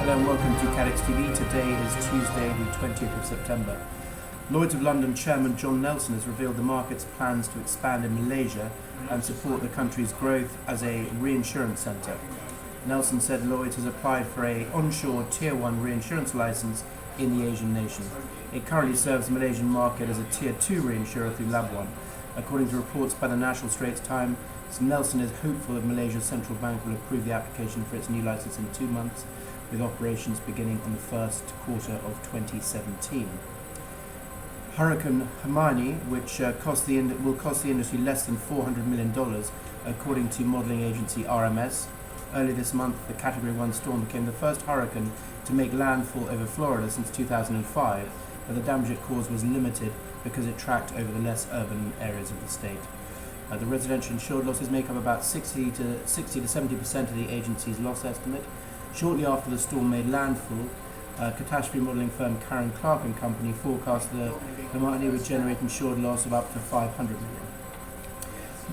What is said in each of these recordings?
Hello and welcome to CATEX TV. Today is Tuesday, the 20th of September. Lloyd's of London Chairman John Nelson has revealed the market's plans to expand in Malaysia and support the country's growth as a reinsurance centre. Nelson said Lloyd's has applied for an onshore Tier 1 reinsurance licence in the Asian nation. It currently serves the Malaysian market as a Tier 2 reinsurer through Labuan. According to reports by the National Straits Times, Nelson is hopeful that Malaysia's central bank will approve the application for its new licence in 2 months, with operations beginning in the first quarter of 2017. Hurricane Hermine, which will cost the industry less than $400 million, according to modelling agency RMS. Earlier this month, the Category 1 storm became the first hurricane to make landfall over Florida since 2005, but the damage it caused was limited because it tracked over the less urban areas of the state. The residential insured losses make up about 60 to 70% of the agency's loss estimate. Shortly after the storm made landfall, catastrophe modelling firm Karl and Company forecast the Hermine would generate insured loss of up to $500 million.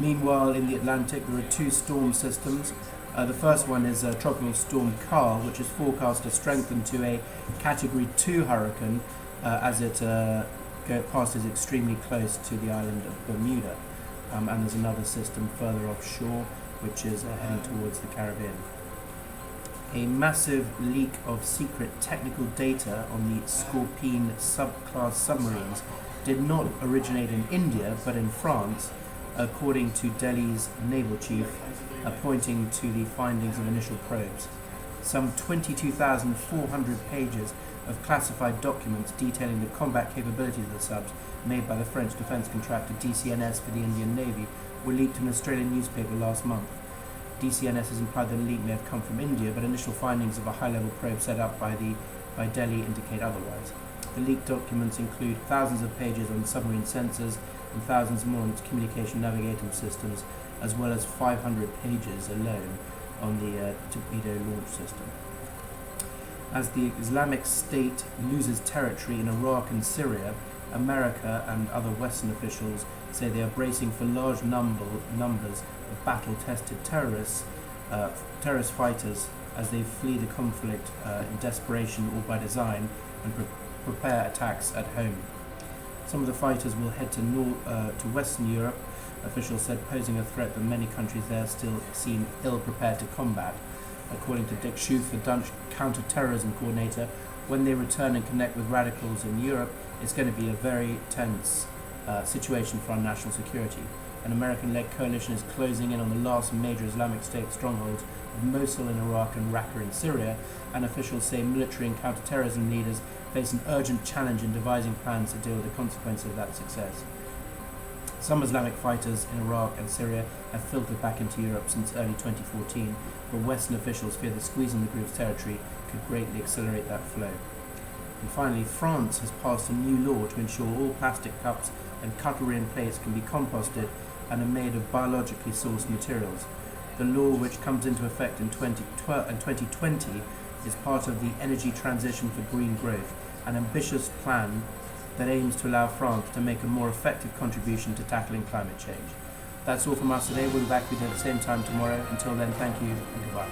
Meanwhile, in the Atlantic, there are 2 storm systems. The first one is Tropical Storm Karl, which is forecast to strengthen to a Category 2 hurricane as it passes extremely close to the island of Bermuda. And there's another system further offshore, which is heading towards the Caribbean. A massive leak of secret technical data on the Scorpene subclass submarines did not originate in India, but in France, according to Delhi's naval chief, pointing to the findings of initial probes. Some 22,400 pages of classified documents detailing the combat capabilities of the subs made by the French defence contractor DCNS for the Indian Navy were leaked to an Australian newspaper last month. DCNS has implied that the leak may have come from India, but initial findings of a high-level probe set up by Delhi indicate otherwise. The leaked documents include thousands of pages on submarine sensors and thousands more on its communication navigating systems, as well as 500 pages alone on the torpedo launch system. As the Islamic State loses territory in Iraq and Syria, America and other Western officials say they are bracing for large numbers of battle-tested terrorist fighters as they flee the conflict in desperation or by design and prepare attacks at home. Some of the fighters will head to Western Europe, officials said, posing a threat that many countries there still seem ill-prepared to combat. According to Dick Schuth, the Dutch counter-terrorism coordinator, when they return and connect with radicals in Europe, it's going to be a very tense situation for our national security. An American-led coalition is closing in on the last major Islamic State strongholds of Mosul in Iraq and Raqqa in Syria, and officials say military and counter-terrorism leaders face an urgent challenge in devising plans to deal with the consequences of that success. Some Islamic fighters in Iraq and Syria have filtered back into Europe since early 2014, but Western officials fear that squeezing the group's territory could greatly accelerate that flow. And finally, France has passed a new law to ensure all plastic cups and cutlery and plates can be composted and are made of biologically sourced materials. The law, which comes into effect in 2020, is part of the Energy Transition for Green Growth, an ambitious plan that aims to allow France to make a more effective contribution to tackling climate change. That's all from us today. We'll be back with you at the same time tomorrow. Until then, thank you and goodbye.